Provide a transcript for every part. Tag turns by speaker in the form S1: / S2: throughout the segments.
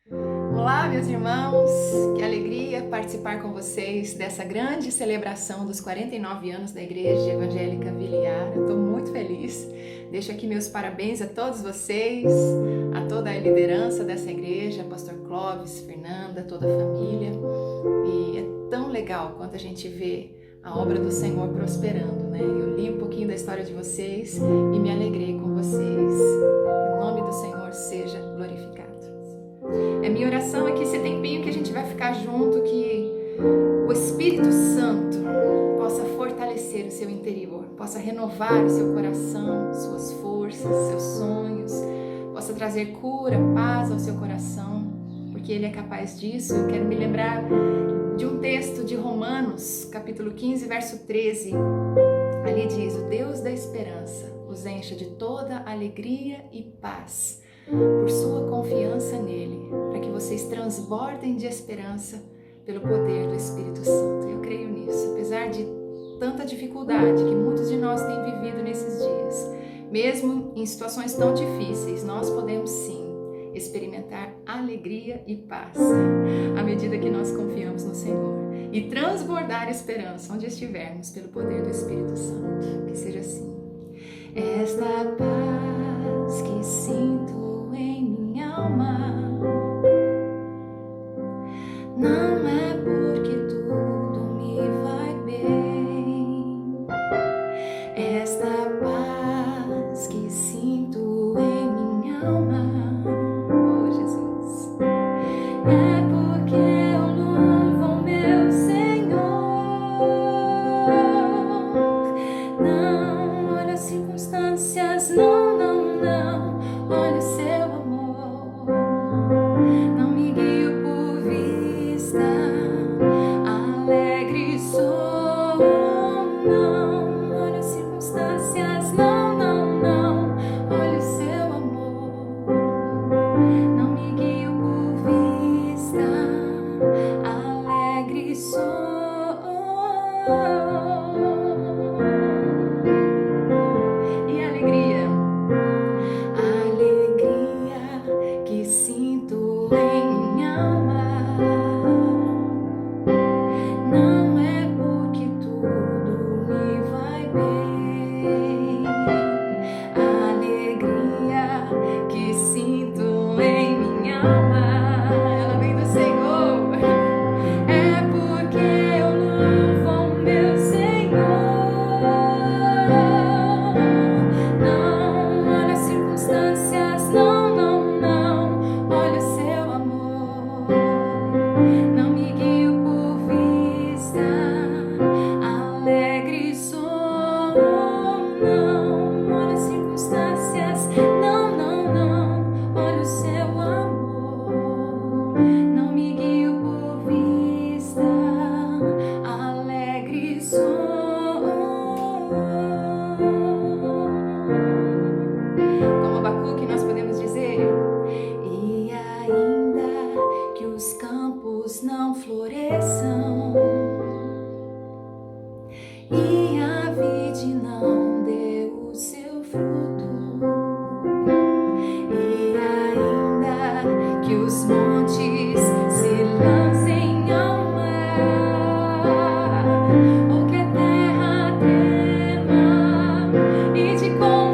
S1: Olá, meus irmãos, que alegria participar com vocês dessa grande celebração dos 49 anos da Igreja Evangélica Vila Iara. Eu estou muito feliz. Deixo aqui meus parabéns a todos vocês, a toda a liderança dessa igreja, Pastor Clóvis, Fernanda, toda a família. E é tão legal quando a gente vê a obra do Senhor prosperando, né? Eu li um pouquinho da história de vocês e me alegrei com vocês. Que o nome do Senhor seja glorificado. Minha oração é que esse tempinho que a gente vai ficar junto, que o Espírito Santo possa fortalecer o seu interior, possa renovar o seu coração, suas forças, seus sonhos, possa trazer cura, paz ao seu coração, porque Ele é capaz disso. Eu quero me lembrar de um texto de Romanos, capítulo 15, verso 13. Ali diz: o Deus da esperança os encha de toda alegria e paz por sua confiança nele, para que vocês transbordem de esperança pelo poder do Espírito Santo. Eu creio nisso, apesar de tanta dificuldade que muitos de nós têm vivido nesses dias. Mesmo em situações tão difíceis, nós podemos sim experimentar alegria e paz, à medida que nós confiamos no Senhor, e transbordar esperança onde estivermos pelo poder do Espírito Santo. Que seja assim. Esta paz que sinto em minha alma não é porque tudo me vai bem. Esta paz que sinto em minha alma, oh Jesus, é porque eu louvo meu Senhor. Não olha as circunstâncias, não, não, não. Olha o seu amor, não me guio por vista, alegre sou. Não olha as circunstâncias, não, não, não. Olha o seu amor, não me guio por vista, alegre sou. E alegria que sinto em minha alma não é porque tudo me vai bem. A alegria que sinto em minha alma, ela vem do Senhor, é porque eu louvo o meu Senhor. Não olha as circunstâncias, não, não, não. Olha o seu amor, não me guio por vista, alegre sou. Não olha as circunstâncias, não, não, não. Olha o seu amor, não me guio por vista, alegre sou. Como Abacuque, nós podemos dizer: e ainda que os campos não floresçam e a vide não dê o seu fruto, e ainda que os montes se lancem ao mar, ou que a terra trema e de confiar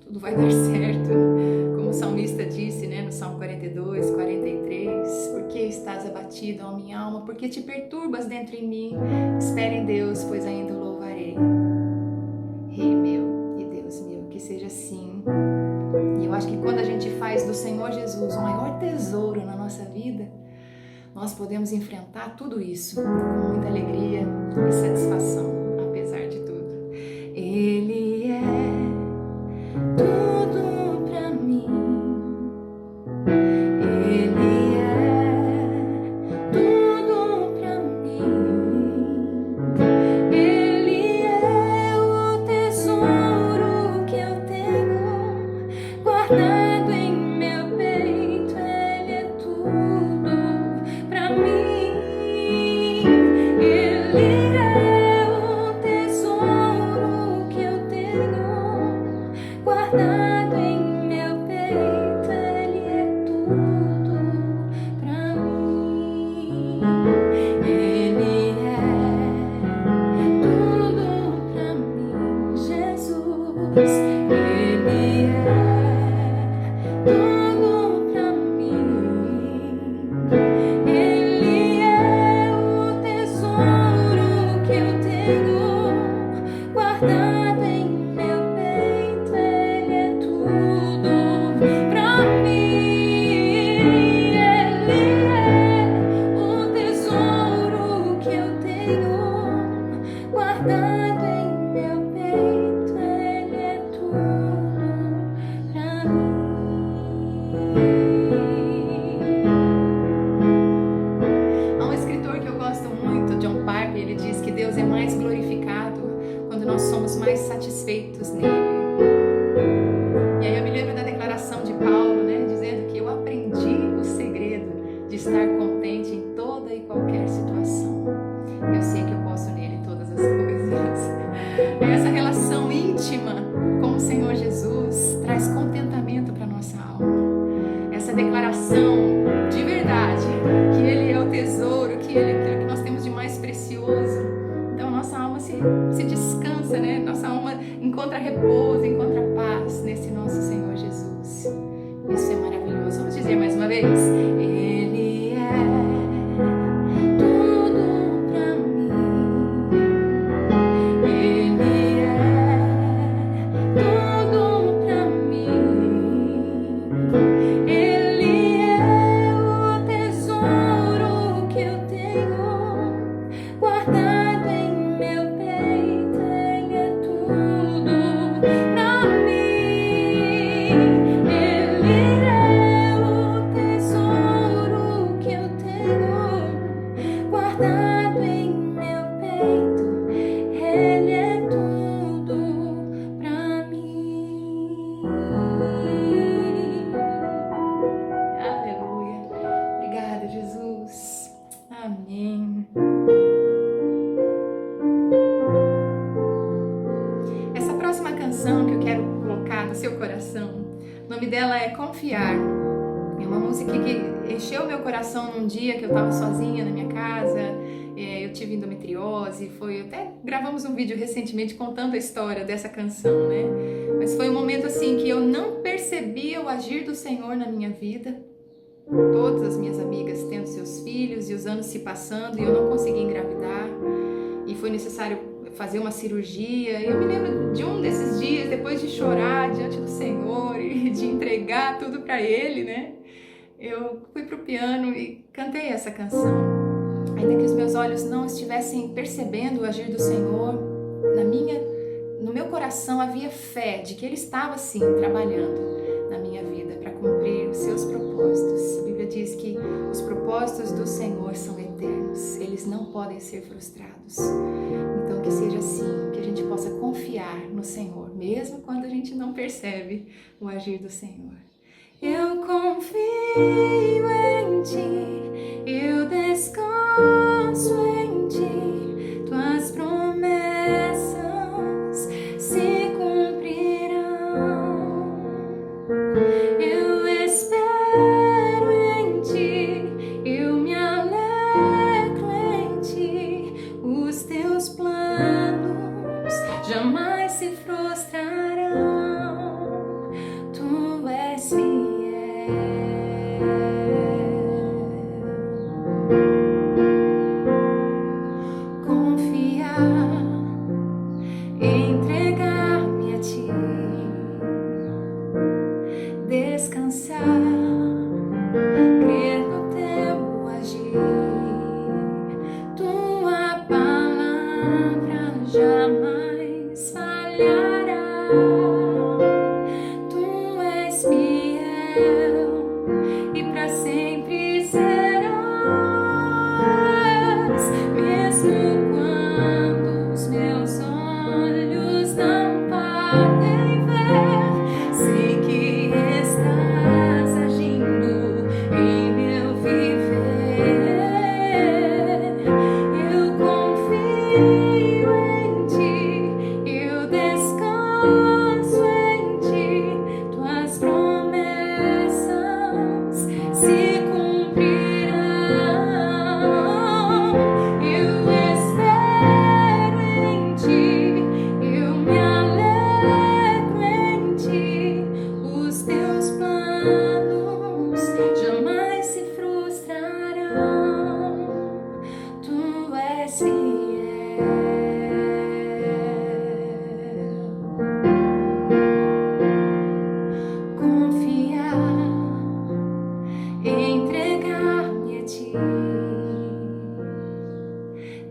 S1: Tudo vai dar certo, como o salmista disse, né, no Salmo 42, 43, por que estás abatido, ó minha alma, por que te perturbas dentro em mim? Espere em Deus, pois ainda o louvarei. Rei meu e Deus meu, que seja assim. E eu acho que quando a gente faz do Senhor Jesus o maior tesouro na nossa vida, nós podemos enfrentar tudo isso com muita alegria e satisfação, apesar de tudo. Ele é tudo pra mim, Ele é tudo pra mim. satisfeitos nele. E aí eu me lembro da declaração de Paulo, né, dizendo que eu aprendi o segredo de estar contente em toda e qualquer situação. Eu sei que eu posso nele todas as coisas. Essa relação íntima com o Senhor Jesus traz contentamento para nossa alma. Essa declaração de verdade, que Ele é o tesouro, que Ele é aquilo que nós temos de mais precioso. Então nossa alma se descansa, né? Nossa alma encontra repouso, encontra paz nesse nosso Senhor Jesus. Isso é maravilhoso. Vamos dizer mais uma vez? Ele é tudo pra mim. Ele é tudo pra mim. Ele é o tesouro que eu tenho guardado em meu peito. Ele é tudo pra mim. Ele é o tesouro que eu tenho guardado em meu peito. Ele é tudo pra mim. Aleluia. Obrigada, Jesus. Amém. Essa próxima canção que eu quero colocar no seu coração, o nome dela é Confiar. É uma música que encheu meu coração num dia que eu estava sozinha na minha casa. Eu tive endometriose, até gravamos um vídeo recentemente contando a história dessa canção, né? Mas foi um momento assim que eu não percebia o agir do Senhor na minha vida. Todas as minhas amigas tendo seus filhos e os anos se passando e eu não consegui engravidar. E foi necessário fazer uma cirurgia. Eu me lembro de um desses dias, depois de chorar diante do Senhor e de entregar tudo para Ele, né? Eu fui pro piano e cantei essa canção. Ainda que os meus olhos não estivessem percebendo o agir do Senhor, no meu coração havia fé de que Ele estava sim trabalhando na minha vida para cumprir os seus propósitos. A Bíblia diz que os propósitos do Senhor são eternos, eles não podem ser frustrados. Então que seja assim, que a gente possa confiar no Senhor, mesmo quando a gente não percebe o agir do Senhor. Eu confio em Ti, eu descanso em Ti, Tuas promessas se cumprirão. Eu espero em Ti, eu me alegro em Ti, os Teus planos jamais se frustrarão. Tu és fiel. Confiar, entregar-me a Ti, descansar, crer no Teu agir. Tua palavra jamais falhará. Tu és fiel e para sempre serás, mesmo quando os meus olhos não podem ver. Sei que estás agindo em meu viver. Eu confio em Ti, eu descanso em Ti, Tuas promessas se cumprirão. Eu espero em Ti, eu me alegro em Ti, os Teus planos jamais se frustrarão. Tu és fiel. Confiar, entregar-me a Ti,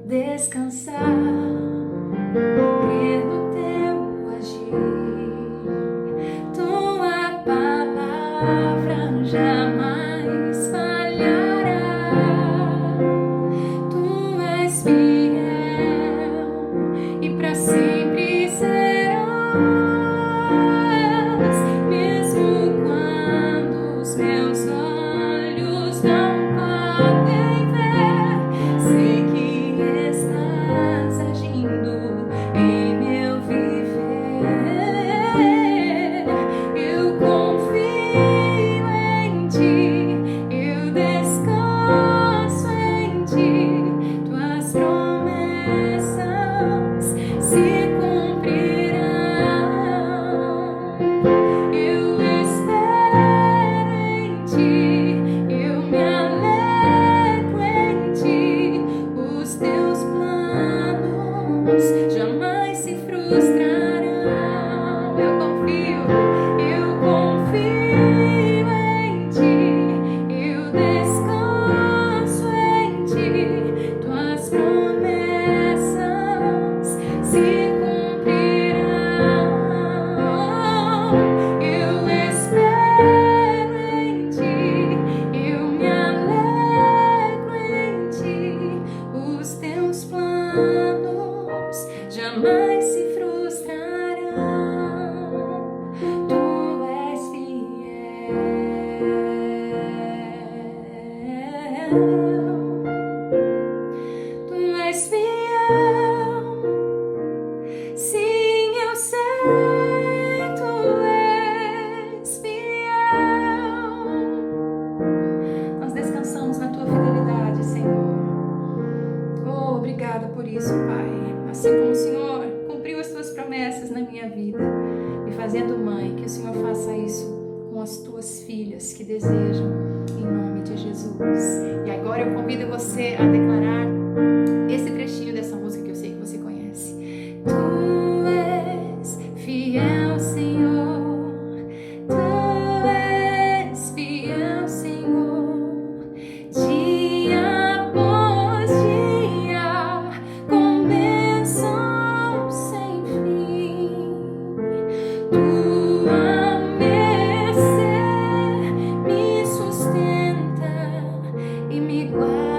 S1: descansar, crer no Teu agir. Tua palavra jamais falhará. Tu és fiel e para sempre serás, teus planos jamais se frustrarão. Tu és fiel. Tu és fiel. Sim, eu sei, tu és fiel. Nós descansamos na tua fidelidade, Senhor. Oh, obrigada por isso, Pai. Assim como o Senhor cumpriu as tuas promessas na minha vida, me fazendo mãe, que o Senhor faça isso com as tuas filhas que desejam, em nome de Jesus. E agora eu convido você a declarar esse trechinho dessa música que eu sei que você conhece. Tu és fiel, Senhor. Tu és fiel, Senhor. Dia após dia, com bênção sem fim. Tua mercê me sustenta e me guarda.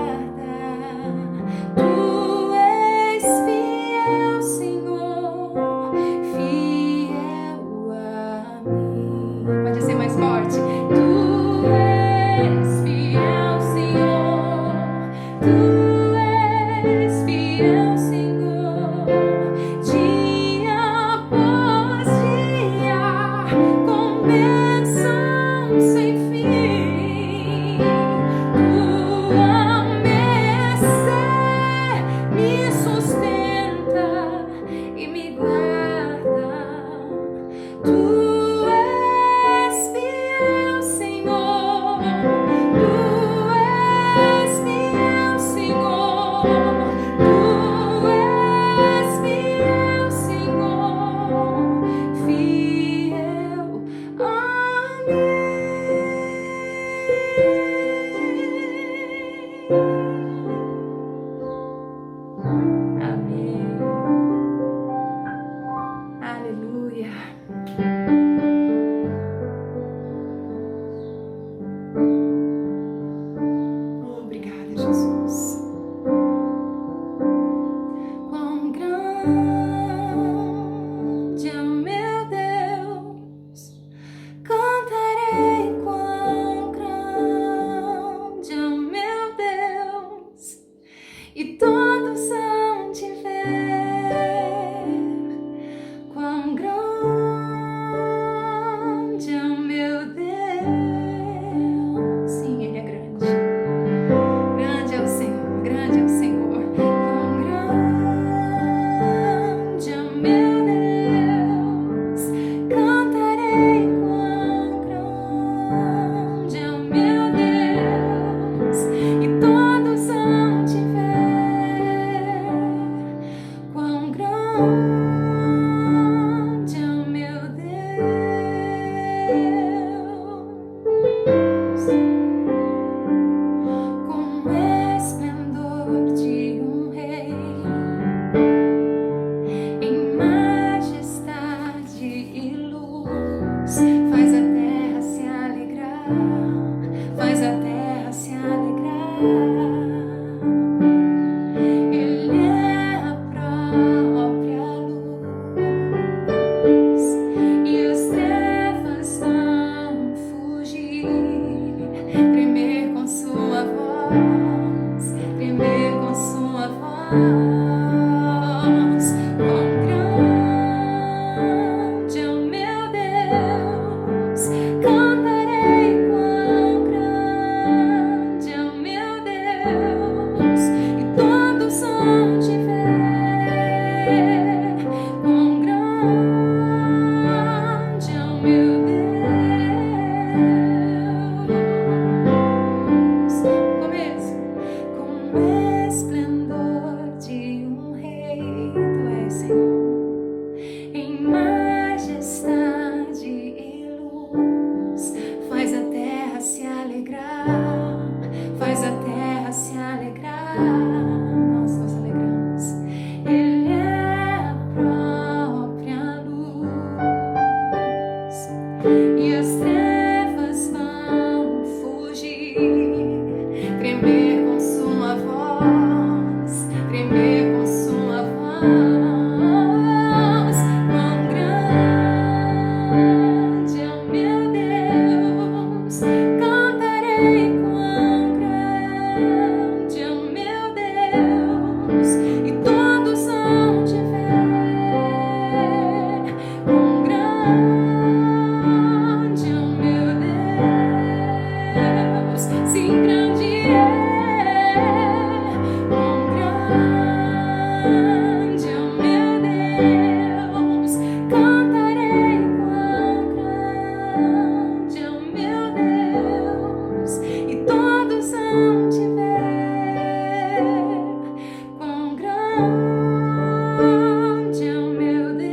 S1: é o meu Deus.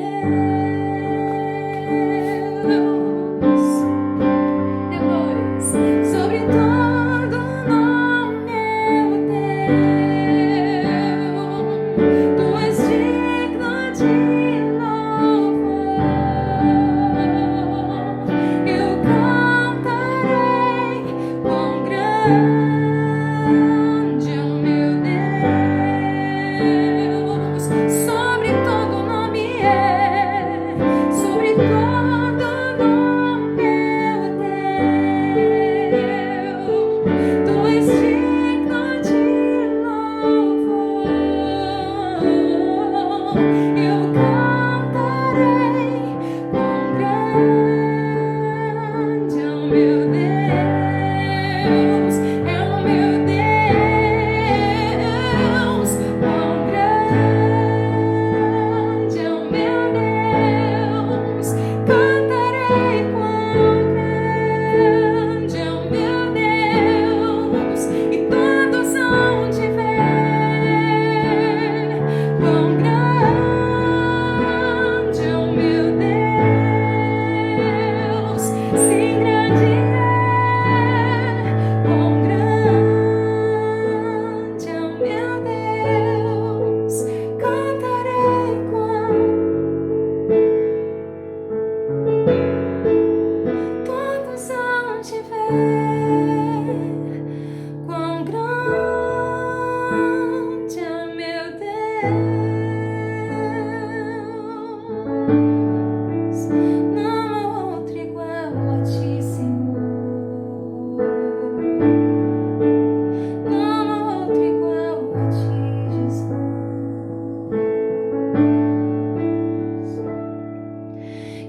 S1: Depois, sobre todo nome é o teu. Tu és digno de louvor. Eu cantarei quão grande é o meu Deus. Sobre todo nome é, sobre todo nome é o teu. Tu és digno de louvor. Eu cantarei quão grande é o meu Deus. É o meu Deus. Quão grande é o meu Deus. Cantarei quão grande é o meu Deus. E todos hão de ver quão grande é o meu Deus. Sim, grande é. Quão grande é o meu Deus. Cantarei quão todos hão de ver quão grande é o meu Deus. Não há outro igual a ti, Senhor. Não há outro igual a ti, Jesus.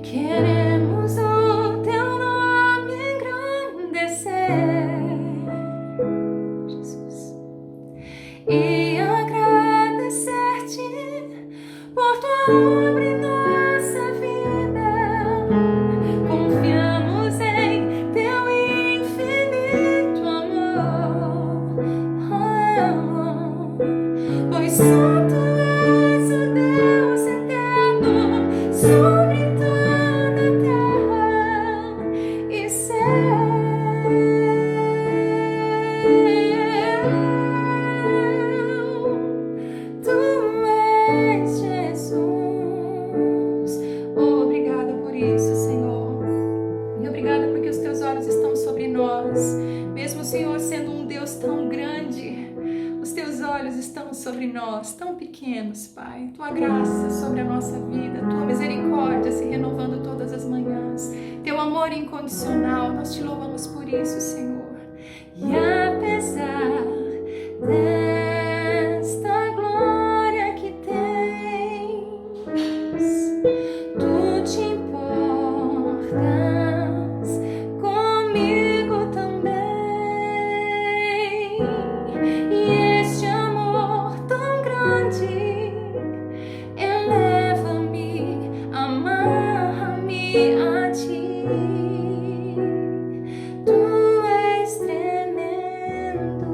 S1: Queremos o teu nome engrandecer, Jesus, e agradecer-te por tua obra em nossa vida. Confiamos em teu infinito amor, pois só tu és o Deus eterno sobre toda a terra e céu. Tu és Jesus. Obrigada por isso, Senhor. E obrigada porque os teus olhos estão sobre nós. Mesmo o Senhor sendo um Deus tão grande, os teus olhos estão sobre nós, tão pequenos, Pai. Tua graça sobre a nossa vida, tua misericórdia se renovando todas as manhãs, teu amor incondicional, nós te louvamos por isso, Senhor. E apesar desta glória que tens, tu te importas comigo também. E este amor tão grande eleva-me, amarra-me a ti. Tu és tremendo.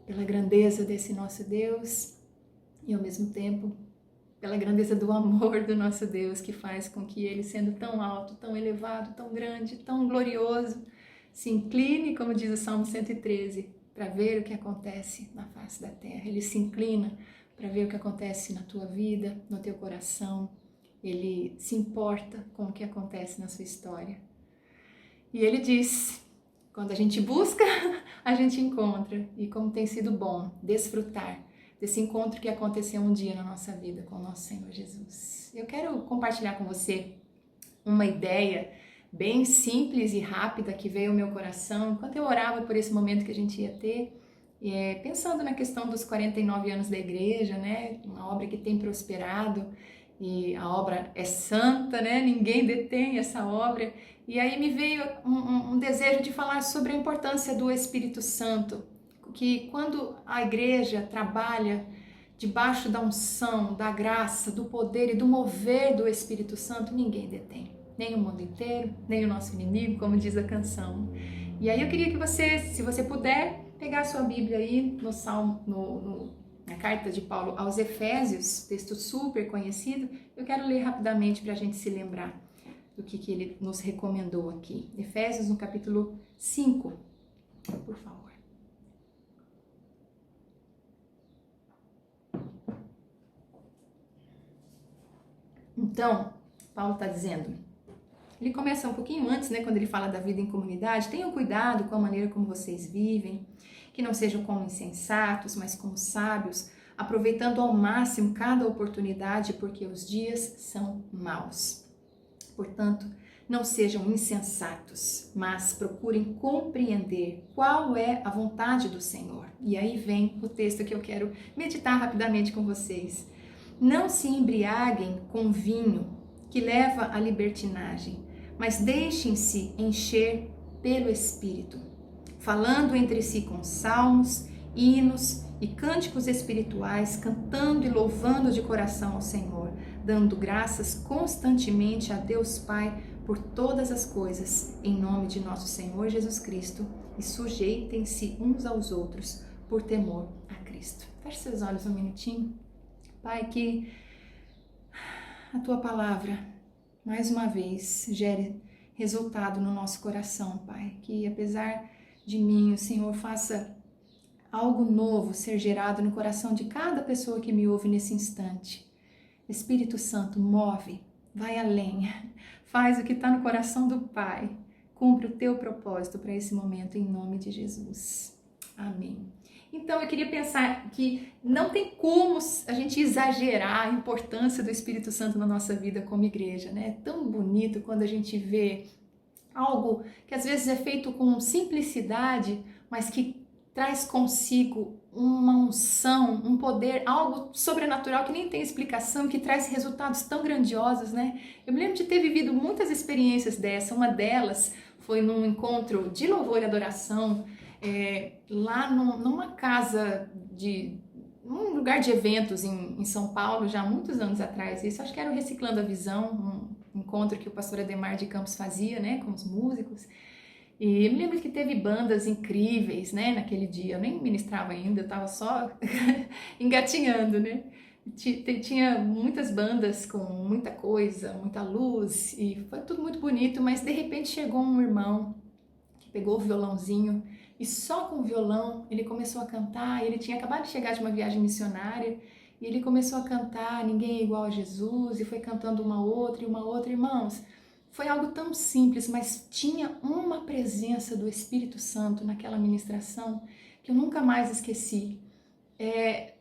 S1: pela grandeza desse nosso Deus e ao mesmo tempo pela grandeza do amor do nosso Deus, que faz com que Ele, sendo tão alto, tão elevado, tão grande, tão glorioso, se incline, como diz o Salmo 113, para ver o que acontece na face da terra. Ele se inclina para ver o que acontece na tua vida, no teu coração. Ele se importa com o que acontece na sua história. E Ele diz, quando a gente busca, a gente encontra. E como tem sido bom desfrutar desse encontro que aconteceu um dia na nossa vida com o nosso Senhor Jesus. Eu quero compartilhar com você uma ideia bem simples e rápida que veio ao meu coração enquanto eu orava por esse momento que a gente ia ter, pensando na questão dos 49 anos da igreja, né? Uma obra que tem prosperado e a obra é santa, né? Ninguém detém essa obra. E aí me veio um desejo de falar sobre a importância do Espírito Santo, que quando a igreja trabalha debaixo da unção, da graça, do poder e do mover do Espírito Santo, ninguém detém. Nem o mundo inteiro, nem o nosso inimigo, como diz a canção. E aí eu queria que você, se você puder, pegar a sua Bíblia aí no Salmo, na carta de Paulo aos Efésios, texto super conhecido, eu quero ler rapidamente para a gente se lembrar do que ele nos recomendou aqui. Efésios no capítulo 5, por favor. Então, Paulo está dizendo, ele começa um pouquinho antes, né, quando ele fala da vida em comunidade, tenham cuidado com a maneira como vocês vivem, que não sejam como insensatos, mas como sábios, aproveitando ao máximo cada oportunidade, porque os dias são maus. Portanto, não sejam insensatos, mas procurem compreender qual é a vontade do Senhor. E aí vem o texto que eu quero meditar rapidamente com vocês. Não se embriaguem com vinho, que leva à libertinagem, mas deixem-se encher pelo Espírito, falando entre si com salmos, hinos e cânticos espirituais, cantando e louvando de coração ao Senhor, dando graças constantemente a Deus Pai por todas as coisas, em nome de nosso Senhor Jesus Cristo, e sujeitem-se uns aos outros por temor a Cristo. Feche seus olhos um minutinho. Pai, que a Tua palavra, mais uma vez, gere resultado no nosso coração, Pai. Que apesar de mim, o Senhor faça algo novo ser gerado no coração de cada pessoa que me ouve nesse instante. Espírito Santo, move, vai além, faz o que está no coração do Pai. Cumpre o Teu propósito para esse momento, em nome de Jesus. Amém. Então, eu queria pensar que não tem como a gente exagerar a importância do Espírito Santo na nossa vida como igreja, né? É tão bonito quando a gente vê algo que às vezes é feito com simplicidade, mas que traz consigo uma unção, um poder, algo sobrenatural que nem tem explicação, que traz resultados tão grandiosos, né? Eu me lembro de ter vivido muitas experiências dessa. Uma delas foi num encontro de louvor e adoração, lá numa casa num lugar de eventos em São Paulo, já há muitos anos atrás. Isso acho que era o Reciclando a Visão, um encontro que o pastor Ademar de Campos fazia, né, com os músicos. E eu me lembro que teve bandas incríveis, né, naquele dia. Eu nem ministrava ainda, eu estava só engatinhando, né. Tinha muitas bandas com muita coisa, muita luz, e foi tudo muito bonito, mas de repente chegou um irmão que pegou o violãozinho e só com o violão ele começou a cantar. Ele tinha acabado de chegar de uma viagem missionária e ele começou a cantar Ninguém é Igual a Jesus, e foi cantando uma outra e uma outra. Irmãos, foi algo tão simples, mas tinha uma presença do Espírito Santo naquela ministração que eu nunca mais esqueci.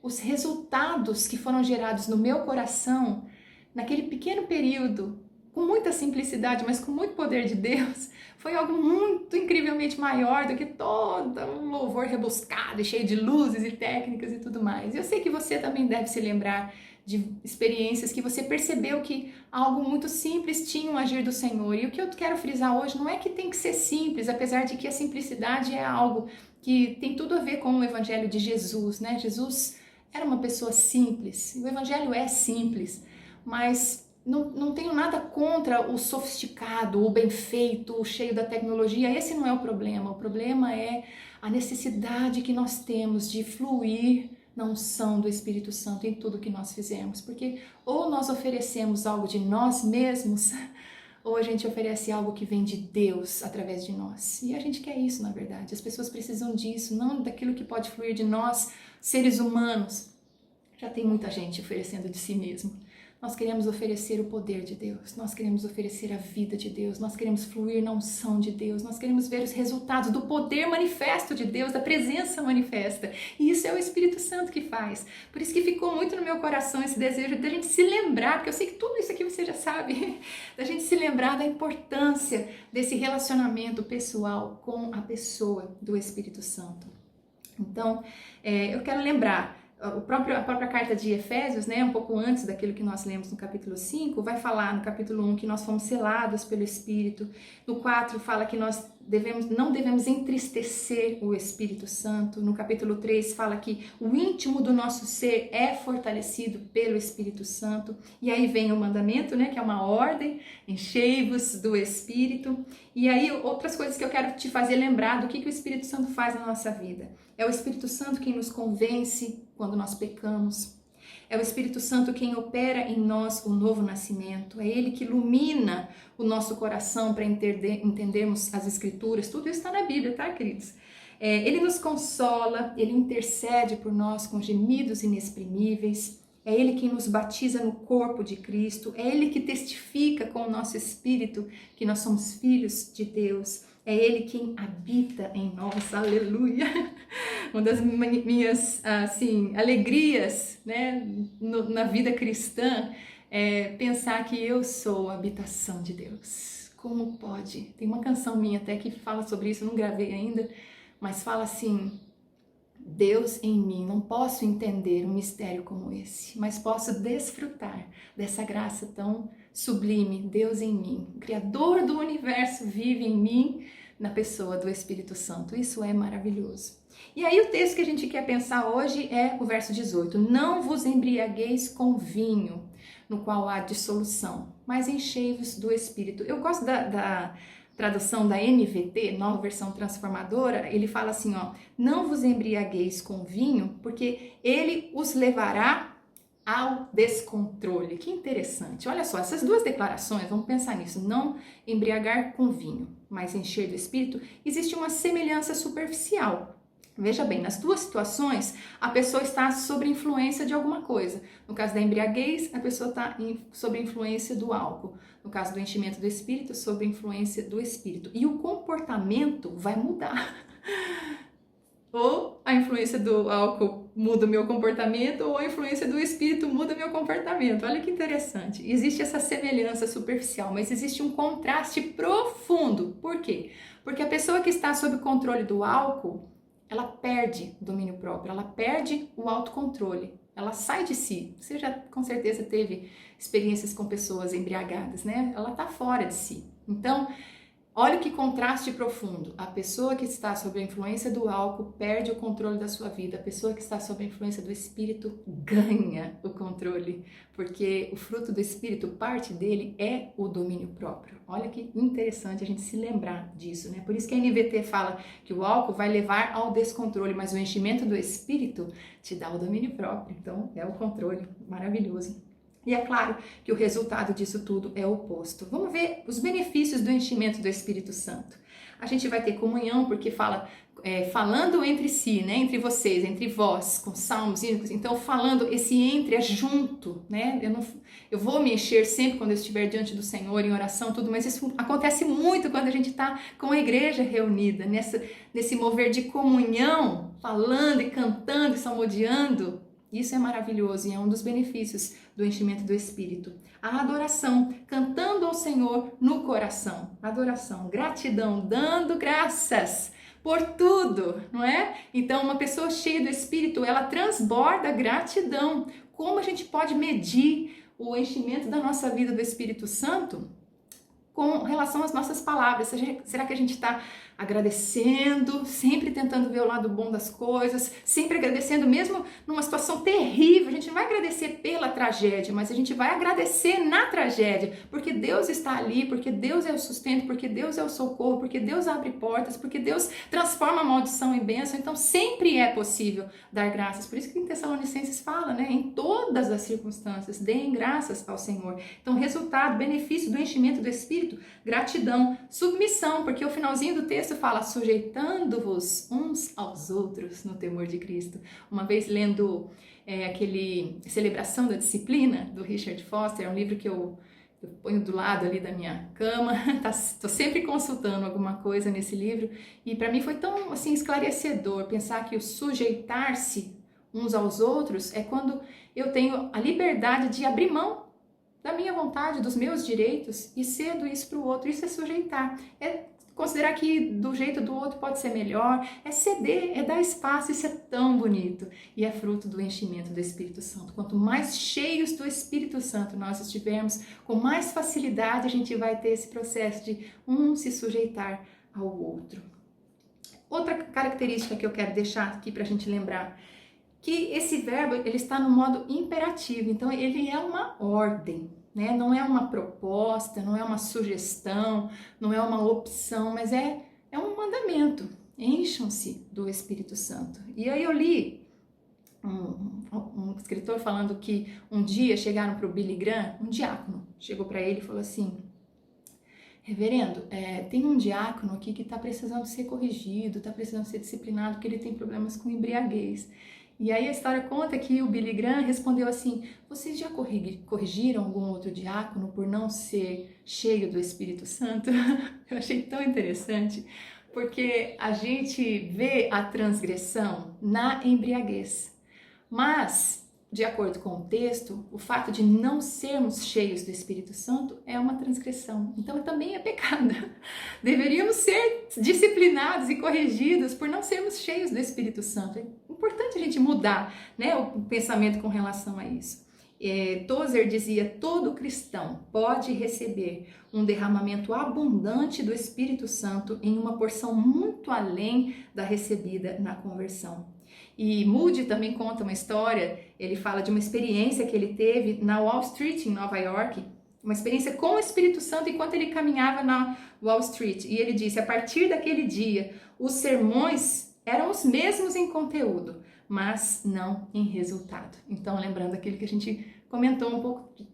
S1: Os resultados que foram gerados no meu coração naquele pequeno período, com muita simplicidade, mas com muito poder de Deus, foi algo muito incrivelmente maior do que todo um louvor rebuscado e cheio de luzes e técnicas e tudo mais. Eu sei que você também deve se lembrar de experiências que você percebeu que algo muito simples tinha um agir do Senhor. E o que eu quero frisar hoje não é que tem que ser simples, apesar de que a simplicidade é algo que tem tudo a ver com o Evangelho de Jesus, né? Jesus era uma pessoa simples, o Evangelho é simples, mas não tenho nada contra o sofisticado, o bem feito, o cheio da tecnologia. Esse não é o problema. O problema é a necessidade que nós temos de fluir na unção do Espírito Santo em tudo que nós fizemos. Porque ou nós oferecemos algo de nós mesmos, ou a gente oferece algo que vem de Deus através de nós. E a gente quer isso, na verdade. As pessoas precisam disso, não daquilo que pode fluir de nós, seres humanos. Já tem muita gente oferecendo de si mesmo. Nós queremos oferecer o poder de Deus, nós queremos oferecer a vida de Deus, nós queremos fluir na unção de Deus, nós queremos ver os resultados do poder manifesto de Deus, da presença manifesta. E isso é o Espírito Santo que faz. Por isso que ficou muito no meu coração esse desejo da gente se lembrar, porque eu sei que tudo isso aqui você já sabe, da gente se lembrar da importância desse relacionamento pessoal com a pessoa do Espírito Santo. Então, eu quero lembrar. A própria carta de Efésios, né, um pouco antes daquilo que nós lemos no capítulo 5, vai falar no capítulo 1 que nós fomos selados pelo Espírito. No 4 fala que nós não devemos entristecer o Espírito Santo. No capítulo 3 fala que o íntimo do nosso ser é fortalecido pelo Espírito Santo. E aí vem o mandamento, né, que é uma ordem, enchei-vos do Espírito. E aí outras coisas que eu quero te fazer lembrar do que o Espírito Santo faz na nossa vida. É o Espírito Santo quem nos convence quando nós pecamos. É o Espírito Santo quem opera em nós o novo nascimento. É Ele que ilumina o nosso coração para entendermos as Escrituras. Tudo isso está na Bíblia, tá, queridos? Ele nos consola, Ele intercede por nós com gemidos inexprimíveis. É Ele quem nos batiza no corpo de Cristo. É Ele que testifica com o nosso espírito que nós somos filhos de Deus. É Ele quem habita em nós, aleluia! Uma das minhas, assim, alegrias, né, na vida cristã é pensar que eu sou a habitação de Deus. Como pode? Tem uma canção minha até que fala sobre isso, eu não gravei ainda, mas fala assim: Deus em mim, não posso entender um mistério como esse, mas posso desfrutar dessa graça tão sublime. Deus em mim, o Criador do universo vive em mim, na pessoa do Espírito Santo. Isso é maravilhoso. E aí o texto que a gente quer pensar hoje é o verso 18. Não vos embriagueis com vinho, no qual há dissolução, mas enchei-vos do Espírito. Eu gosto da tradução da NVT, Nova Versão Transformadora. Ele fala assim, ó: não vos embriagueis com vinho, porque ele os levará ao descontrole. Que interessante. Olha só, essas duas declarações, vamos pensar nisso. Não embriagar com vinho, mas encher do Espírito. Existe uma semelhança superficial. Veja bem, nas duas situações, a pessoa está sob influência de alguma coisa. No caso da embriaguez, a pessoa está sob influência do álcool. No caso do enchimento do Espírito, sob influência do Espírito. E o comportamento vai mudar. Ou a influência do álcool muda o meu comportamento, ou a influência do Espírito muda o meu comportamento. Olha que interessante. Existe essa semelhança superficial, mas existe um contraste profundo. Por quê? Porque a pessoa que está sob controle do álcool, ela perde o domínio próprio, ela perde o autocontrole, ela sai de si. Você já com certeza teve experiências com pessoas embriagadas, né? Ela está fora de si. Então, olha que contraste profundo. A pessoa que está sob a influência do álcool perde o controle da sua vida. A pessoa que está sob a influência do Espírito ganha o controle, porque o fruto do Espírito, parte dele é o domínio próprio. Olha que interessante a gente se lembrar disso, né? Por isso que a NVT fala que o álcool vai levar ao descontrole, mas o enchimento do Espírito te dá o domínio próprio. Então, é o controle maravilhoso. E é claro que o resultado disso tudo é o oposto. Vamos ver os benefícios do enchimento do Espírito Santo. A gente vai ter comunhão, porque falando entre si, né? Entre vocês, entre vós, com salmos, hinos. Então, falando, esse entre é junto, né? Eu vou me encher sempre quando eu estiver diante do Senhor, em oração, tudo, mas isso acontece muito quando a gente está com a igreja reunida, nesse mover de comunhão, falando e cantando e salmodiando. Isso é maravilhoso e é um dos benefícios do enchimento do Espírito. A adoração, cantando ao Senhor no coração. Adoração, gratidão, dando graças por tudo, não é? Então, uma pessoa cheia do Espírito, ela transborda gratidão. Como a gente pode medir o enchimento da nossa vida do Espírito Santo com relação às nossas palavras? Será que a gente está agradecendo, sempre tentando ver o lado bom das coisas, sempre agradecendo mesmo numa situação terrível. A gente não vai agradecer pela tragédia, mas a gente vai agradecer na tragédia, porque Deus está ali, porque Deus é o sustento, porque Deus é o socorro, porque Deus abre portas, porque Deus transforma a maldição em bênção. Então sempre é possível dar graças. Por isso que em Tessalonicenses fala, né? Em todas as circunstâncias, deem graças ao Senhor. Então resultado, benefício do enchimento do Espírito, gratidão, submissão, porque o finalzinho do texto fala sujeitando-vos uns aos outros no temor de Cristo. Uma vez lendo aquele Celebração da Disciplina, do Richard Foster, é um livro que eu ponho do lado ali da minha cama, estou sempre consultando alguma coisa nesse livro, e para mim foi tão assim esclarecedor pensar que o sujeitar-se uns aos outros é quando eu tenho a liberdade de abrir mão da minha vontade, dos meus direitos e cedo isso para o outro. Isso é sujeitar, é considerar que do jeito do outro pode ser melhor, é ceder, é dar espaço. Isso é tão bonito e é fruto do enchimento do Espírito Santo. Quanto mais cheios do Espírito Santo nós estivermos, com mais facilidade a gente vai ter esse processo de se sujeitar ao outro. Outra característica que eu quero deixar aqui para a gente lembrar, que esse verbo ele está no modo imperativo, então ele é uma ordem. Né? Não é uma proposta, não é uma sugestão, não é uma opção, mas é um mandamento. Encham-se do Espírito Santo. E aí eu li um escritor falando que um dia chegaram para o Billy Graham, um diácono, chegou para ele e falou assim: reverendo, tem um diácono aqui que está precisando ser corrigido, está precisando ser disciplinado, porque ele tem problemas com embriaguez. E aí a história conta que o Billy Graham respondeu assim: vocês já corrigiram algum outro diácono por não ser cheio do Espírito Santo? Eu achei tão interessante, porque a gente vê a transgressão na embriaguez, mas de acordo com o texto, o fato de não sermos cheios do Espírito Santo é uma transgressão. Então também é pecado. Deveríamos ser disciplinados e corrigidos por não sermos cheios do Espírito Santo. É importante a gente mudar, né, o pensamento com relação a isso. Tozer dizia: todo cristão pode receber um derramamento abundante do Espírito Santo em uma porção muito além da recebida na conversão. E Moody também conta uma história, ele fala de uma experiência que ele teve na Wall Street, em Nova York, uma experiência com o Espírito Santo enquanto ele caminhava na Wall Street. E ele disse: a partir daquele dia, os sermões eram os mesmos em conteúdo, mas não em resultado. Então, lembrando aquilo que a gente comentou um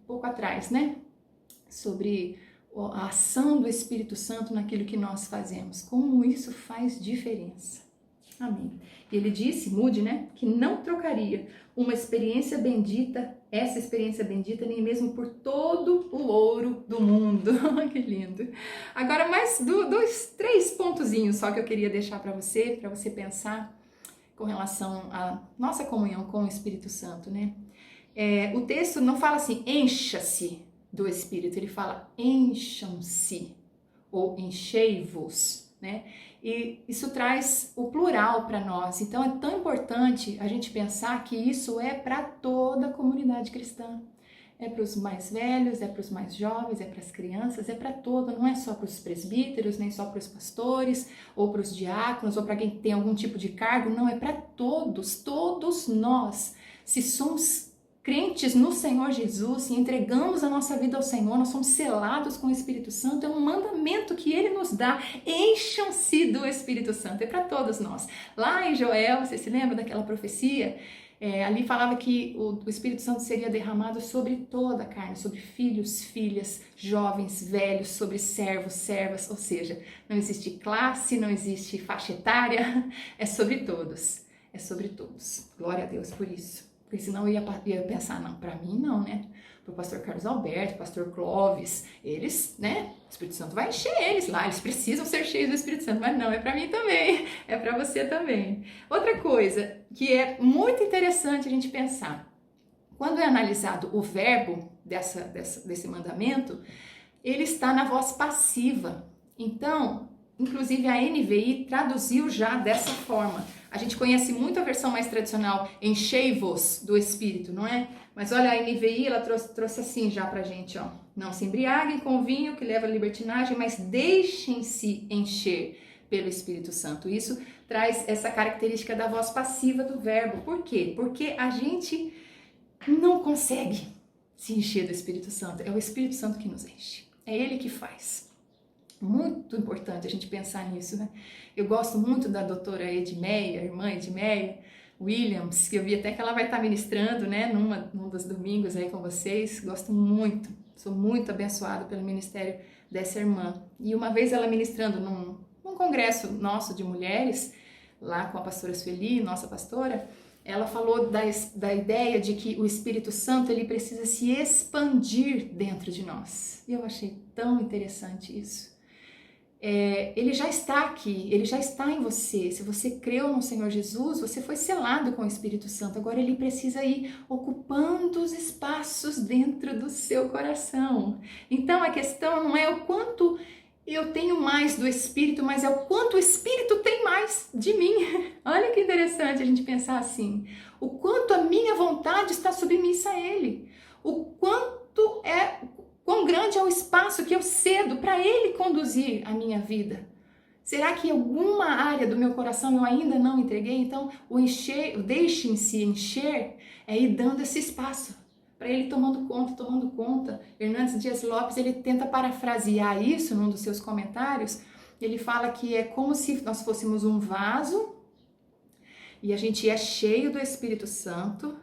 S1: pouco atrás, né? Sobre a ação do Espírito Santo naquilo que nós fazemos, como isso faz diferença. Amém. E ele disse, Moody, né, que não trocaria uma experiência bendita, essa experiência bendita, nem mesmo por todo o ouro do mundo. Que lindo. Agora, mais três pontozinhos só que eu queria deixar para você pensar com relação à nossa comunhão com o Espírito Santo, né? O texto não fala assim, encha-se do Espírito, ele fala, encham-se, ou enchei-vos, né? E isso traz o plural para nós. Então é tão importante a gente pensar que isso é para toda a comunidade cristã. É para os mais velhos, é para os mais jovens, é para as crianças, é para todo, não é só para os presbíteros, nem só para os pastores, ou para os diáconos, ou para quem tem algum tipo de cargo, não, é para todos nós. Se somos crentes no Senhor Jesus e entregamos a nossa vida ao Senhor, nós somos selados com o Espírito Santo, é um mandamento que Ele nos dá, encham-se do Espírito Santo, é para todos nós. Lá em Joel, você se lembra daquela profecia? Ali falava que o Espírito Santo seria derramado sobre toda a carne, sobre filhos, filhas, jovens, velhos, sobre servos, servas, ou seja, não existe classe, não existe faixa etária, é sobre todos, é sobre todos. Glória a Deus por isso. Porque senão eu ia pensar, não, para mim não, né? Para o pastor Carlos Alberto, pastor Clóvis, eles, né? O Espírito Santo vai encher eles lá, eles precisam ser cheios do Espírito Santo, mas não, é para mim também, é para você também. Outra coisa que é muito interessante a gente pensar, quando é analisado o verbo desse mandamento, ele está na voz passiva. Então, inclusive a NVI traduziu já dessa forma. A gente conhece muito a versão mais tradicional, enchei-vos do Espírito, não é? Mas olha, a NVI, ela trouxe assim já pra gente, ó. Não se embriaguem com o vinho que leva à libertinagem, mas deixem-se encher pelo Espírito Santo. Isso traz essa característica da voz passiva do verbo. Por quê? Porque a gente não consegue se encher do Espírito Santo. É o Espírito Santo que nos enche. É Ele que faz. Muito importante a gente pensar nisso, né? Eu gosto muito da doutora Edmeia, irmã Edmeia Williams, que eu vi até que ela vai estar ministrando, né, num dos domingos aí com vocês. Gosto muito, sou muito abençoada pelo ministério dessa irmã. E uma vez ela ministrando num congresso nosso de mulheres, lá com a pastora Sueli, nossa pastora, ela falou da ideia de que o Espírito Santo ele precisa se expandir dentro de nós. E eu achei tão interessante isso. Ele já está aqui, ele já está em você. Se você creu no Senhor Jesus, você foi selado com o Espírito Santo. Agora ele precisa ir ocupando os espaços dentro do seu coração. Então a questão não é o quanto eu tenho mais do Espírito, mas é o quanto o Espírito tem mais de mim. Olha que interessante a gente pensar assim. O quanto a minha vontade está submissa a Ele. O quão grande é o espaço que eu cedo para Ele conduzir a minha vida. Será que alguma área do meu coração eu ainda não entreguei? Então, o deixem-se encher é ir dando esse espaço para Ele tomando conta. Hernandes Dias Lopes, ele tenta parafrasear isso num dos seus comentários. Ele fala que é como se nós fôssemos um vaso e a gente é cheio do Espírito Santo.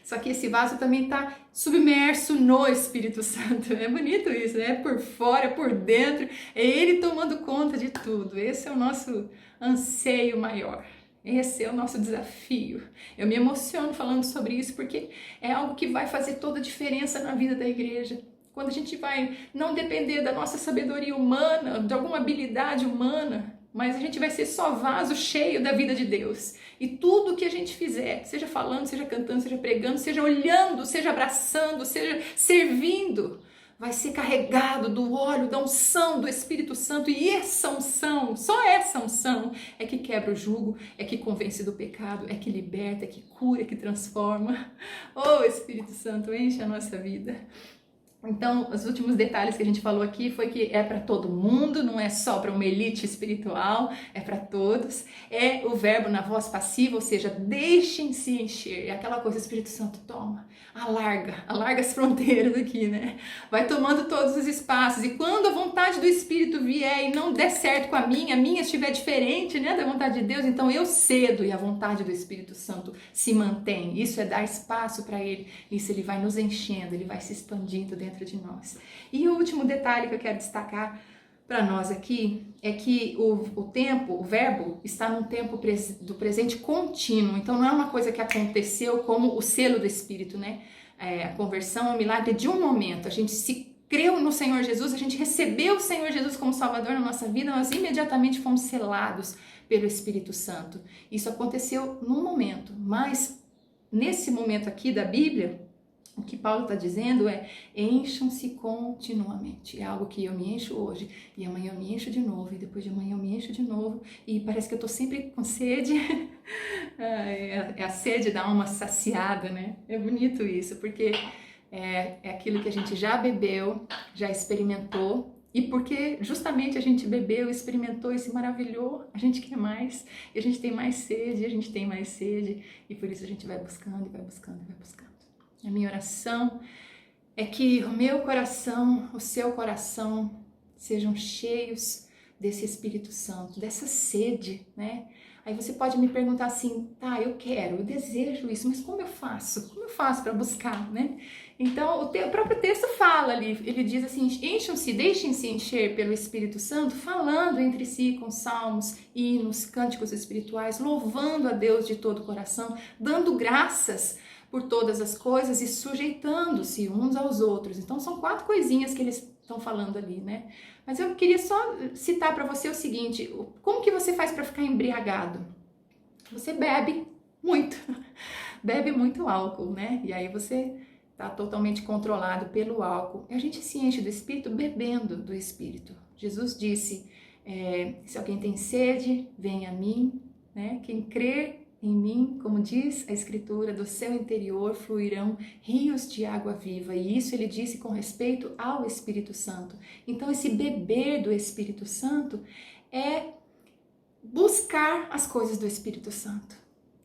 S1: Só que esse vaso também está submerso no Espírito Santo. É bonito isso, né? Por fora, por dentro, é Ele tomando conta de tudo. Esse é o nosso anseio maior. Esse é o nosso desafio. Eu me emociono falando sobre isso porque é algo que vai fazer toda a diferença na vida da igreja. Quando a gente vai não depender da nossa sabedoria humana, de alguma habilidade humana, mas a gente vai ser só vaso cheio da vida de Deus. E tudo que a gente fizer, seja falando, seja cantando, seja pregando, seja olhando, seja abraçando, seja servindo, vai ser carregado do óleo, da unção do Espírito Santo. E essa unção, só essa unção, é que quebra o jugo, é que convence do pecado, é que liberta, é que cura, é que transforma. Oh, Espírito Santo, enche a nossa vida. Então, os últimos detalhes que a gente falou aqui foi que é para todo mundo, não é só para uma elite espiritual, é para todos. É o verbo na voz passiva, ou seja, deixem-se encher. É aquela coisa, o Espírito Santo toma, alarga as fronteiras aqui, né? Vai tomando todos os espaços. E quando a vontade do Espírito vier e não der certo com a minha estiver diferente, né, da vontade de Deus, então eu cedo e a vontade do Espírito Santo se mantém. Isso é dar espaço para Ele. Isso Ele vai nos enchendo, Ele vai se expandindo dentro de nós. E o último detalhe que eu quero destacar para nós aqui é que o verbo está num tempo do presente contínuo. Então não é uma coisa que aconteceu como o selo do Espírito, né? A conversão é um milagre de um momento. A gente se creu no Senhor Jesus, a gente recebeu o Senhor Jesus como Salvador na nossa vida, nós imediatamente fomos selados pelo Espírito Santo. Isso aconteceu num momento, mas nesse momento aqui da Bíblia, o que Paulo está dizendo é: encham-se continuamente. É algo que eu me encho hoje, e amanhã eu me encho de novo, e depois de amanhã eu me encho de novo, e parece que eu estou sempre com sede. É a sede da alma saciada, né? É bonito isso, porque é aquilo que a gente já bebeu, já experimentou, e porque justamente a gente bebeu, experimentou e se maravilhou, a gente quer mais, e a gente tem mais sede, e a gente tem mais sede, e por isso a gente vai buscando, e vai buscando, e vai buscando. A minha oração é que o meu coração, o seu coração sejam cheios desse Espírito Santo, dessa sede, né? Aí você pode me perguntar assim: tá, eu desejo isso, mas como eu faço? Como eu faço para buscar, né? Então, o próprio texto fala ali, ele diz assim: encham-se, deixem-se encher pelo Espírito Santo, falando entre si com salmos, hinos, cânticos espirituais, louvando a Deus de todo o coração, dando graças por todas as coisas e sujeitando-se uns aos outros. Então são 4 coisinhas que eles estão falando ali, né? Mas eu queria só citar para você o seguinte: como que você faz para ficar embriagado? Você bebe muito, bebe muito álcool, né? E aí você está totalmente controlado pelo álcool. E a gente se enche do Espírito bebendo do Espírito. Jesus disse: se alguém tem sede, venha a mim, né? Quem crer em mim, como diz a Escritura, do seu interior fluirão rios de água viva. E isso ele disse com respeito ao Espírito Santo. Então esse beber do Espírito Santo é buscar as coisas do Espírito Santo.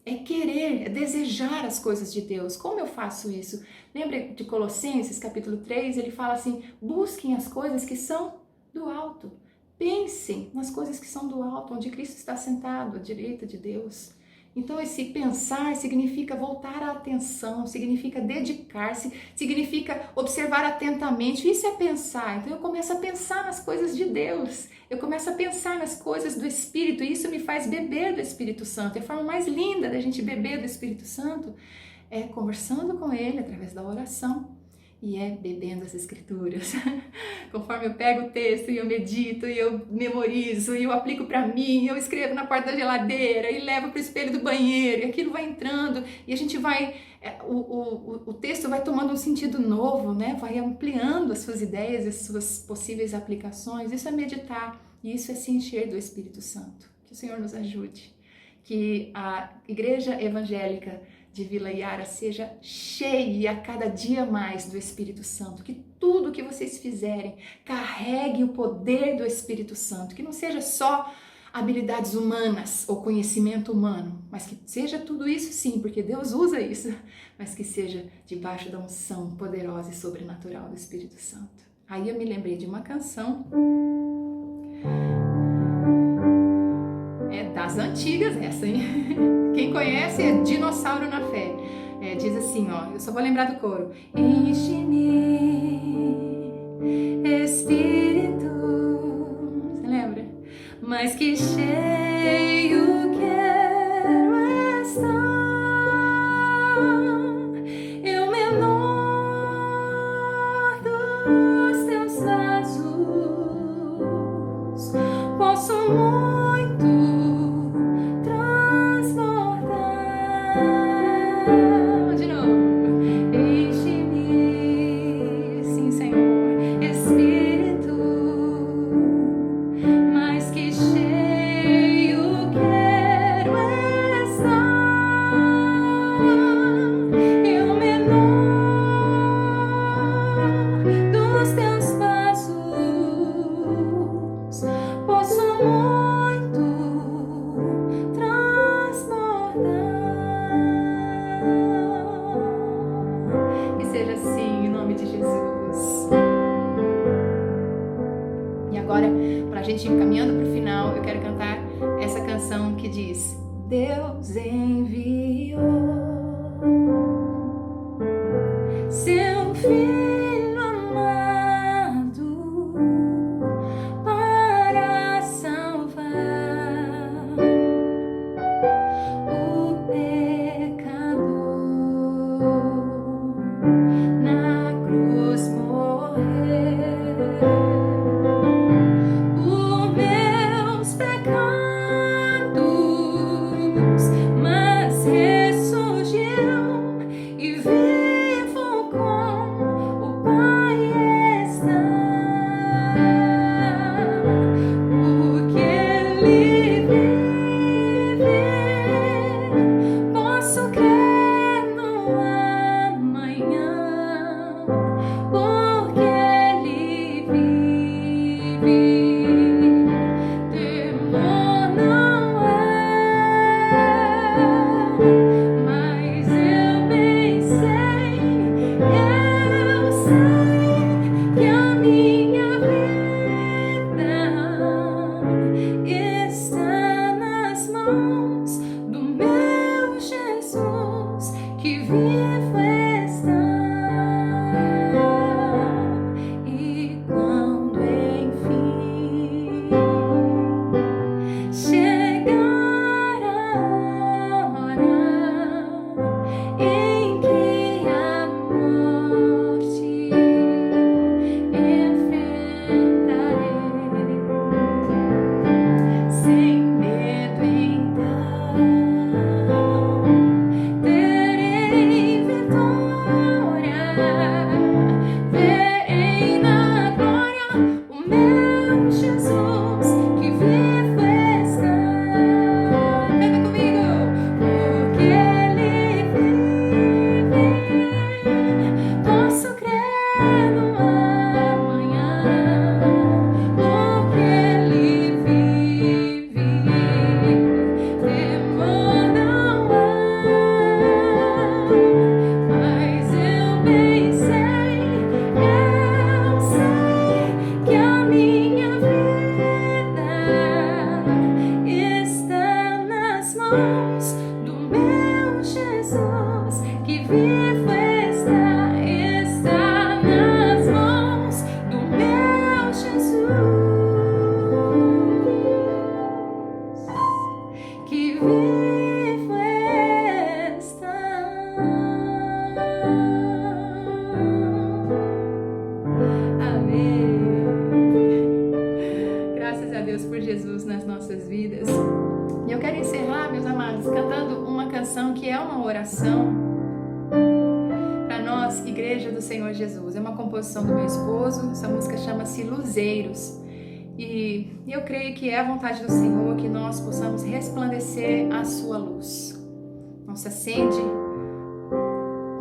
S1: É querer, é desejar as coisas de Deus. Como eu faço isso? Lembra de Colossenses, capítulo 3, ele fala assim, busquem as coisas que são do alto. Pensem nas coisas que são do alto, onde Cristo está sentado, à direita de Deus. Então esse pensar significa voltar a atenção, significa dedicar-se, significa observar atentamente. Isso é pensar. Então eu começo a pensar nas coisas de Deus. Eu começo a pensar nas coisas do Espírito e isso me faz beber do Espírito Santo. E a forma mais linda da gente beber do Espírito Santo é conversando com Ele através da oração. E é bebendo as escrituras. Conforme eu pego o texto e eu medito, e eu memorizo, e eu aplico para mim, eu escrevo na porta da geladeira, e levo para o espelho do banheiro, e aquilo vai entrando, e a gente vai, o texto vai tomando um sentido novo, né? Vai ampliando as suas ideias, as suas possíveis aplicações. Isso é meditar, e isso é se encher do Espírito Santo. Que o Senhor nos ajude. Que a Igreja Evangélica de Vila Iara seja cheia a cada dia mais do Espírito Santo, que tudo que vocês fizerem carregue o poder do Espírito Santo, que não seja só habilidades humanas ou conhecimento humano, mas que seja tudo isso sim, porque Deus usa isso, mas que seja debaixo da unção poderosa e sobrenatural do Espírito Santo. Aí eu me lembrei de uma canção, das antigas essa, hein? Quem conhece é Dinossauro na Fé. Diz assim, ó, eu só vou lembrar do coro. Enche-me, Espírito, você lembra? Mas que cheio quero estar, eu menor dos teus vasos, posso muito de novo. Enche-me, sim, Senhor, Espírito, mas que cheio quero estar, eu menor dos teus vasos, posso muito transbordar. Que seja assim, em nome de Jesus. E agora, para a gente ir caminhando para o final, eu quero cantar essa canção que diz: Deus enviou seu Filho amado para salvar o pecador. Na cruz morrer por meus pecados, mas ressurgiu e vivo com o Pai está, porque Ele vive, posso crer no amanhã, porque Ele vive. Temor não é, mas eu bem sei que a minha vida está nas mãos do meu Jesus, que vivo está. E quando enfim chegar a hora em que a morte enfrentarei, sem medo então terei Amém. Graças a Deus por Jesus nas nossas vidas. E eu quero encerrar, meus amados, cantando uma canção que é uma oração para nós, Igreja do Senhor Jesus. É uma composição do meu esposo. Essa música chama-se Luzeiros. E eu creio que é a vontade do Senhor que nós possamos resplandecer a sua luz. Não se acende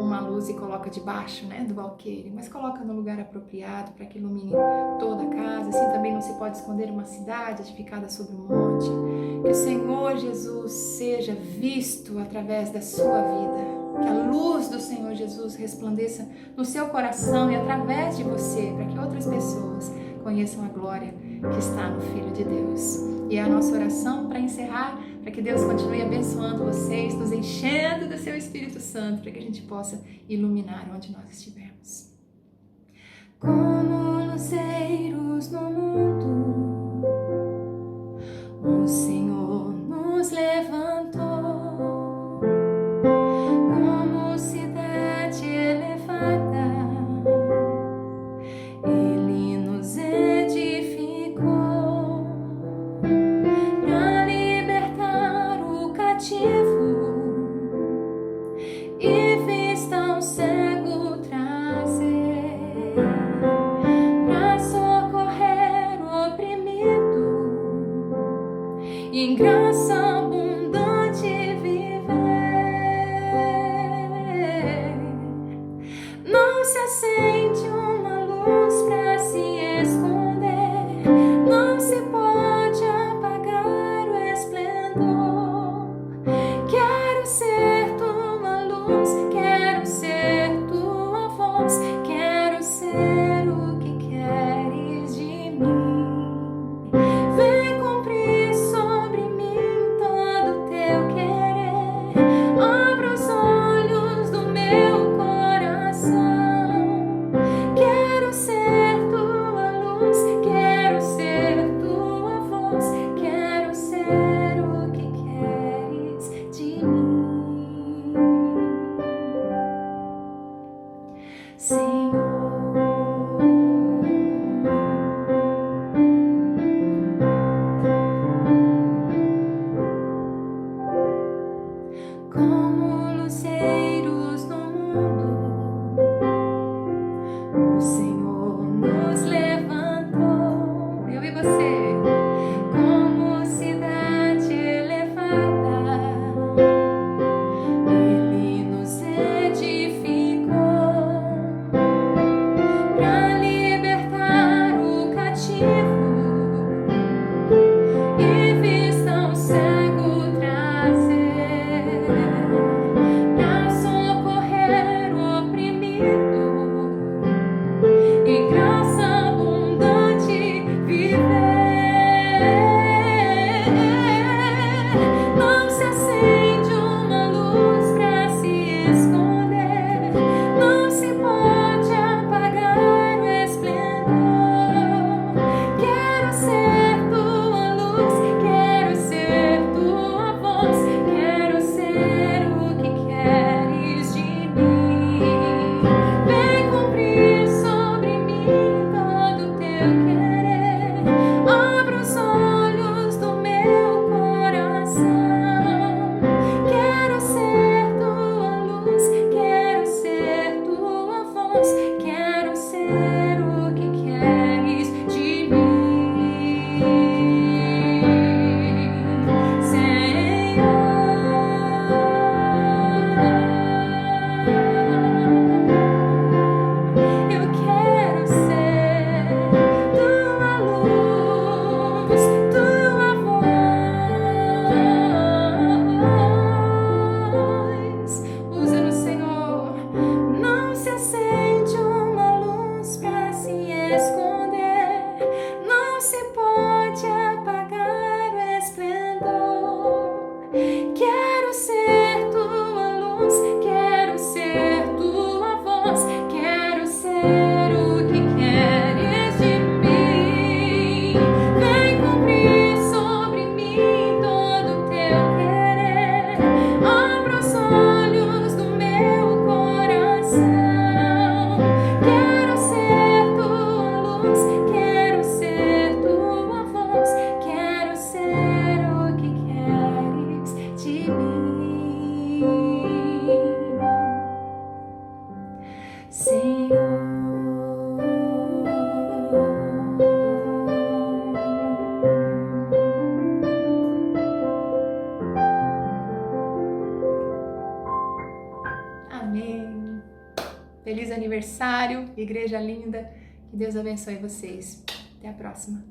S1: uma luz e coloca debaixo, do alqueire, mas coloca no lugar apropriado para que ilumine toda a casa. Assim também não se pode esconder uma cidade edificada sobre um monte. Que o Senhor Jesus seja visto através da sua vida. Que a luz do Senhor Jesus resplandeça no seu coração e através de você, para que outras pessoas conheçam a glória que está no Filho de Deus. E é a nossa oração para encerrar, para que Deus continue abençoando vocês, nos enchendo do seu Espírito Santo, para que a gente possa iluminar onde nós estivermos. Como luzeiros no mundo, o Senhor nos levantou, como cidade elevada, Ele nos edificou para libertar o cativo e vista o cego trazer, para socorrer o oprimido e em graça abundante viver. Não se acende uma luz para se esconder, não se pode apagar o esplendor. Quero ser tua luz, quero ser tua voz, quero ser o que queres de mim. Vem cumprir sobre mim todo o teu querer, abra os olhos do meu coração. Quero ser tua luz, quero ser tua voz, quero ser o que queres de mim, Senhor. Como luzeiros no mundo, o Senhor nos levantou, eu e você, como cidade elevada, Ele nos edificou Amém. Feliz aniversário, igreja linda. Que Deus abençoe vocês. Até a próxima.